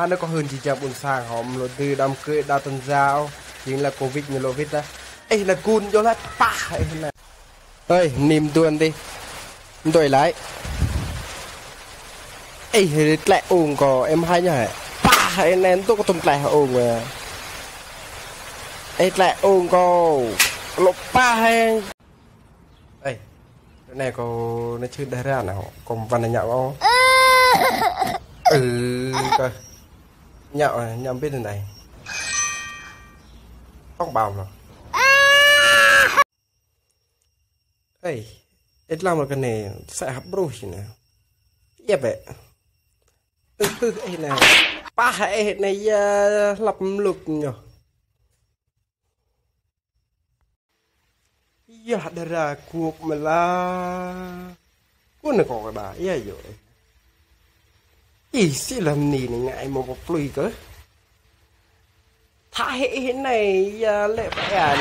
nó có hơn chỉ chậm buồn sang họ một từ đâm cưỡi đa tuần giao chính là covid như lô vít đó ấy là cun cho lát pa ấy này ơi niềm tuần đi tôi lại ấy lại ồn có em hay nhỉ pa hay nên tôi có tôm lại ồn à ấy lại ồn có lộc pa hay ấy cái này có nó chưa đa ra nào còn văn là nhạo không coi nhạo này nhạo biết thế này không bảo rồi ấy ít làm một cái này sẽ hấp bro gì nè dẹp vậy ấy này ba hệ này lập lục nhở giờ ra cuộc mà là cuốn này còn cái bà ấy rồi ý xí làm nì này ngại một lùi cơ thả hệ này lệ bại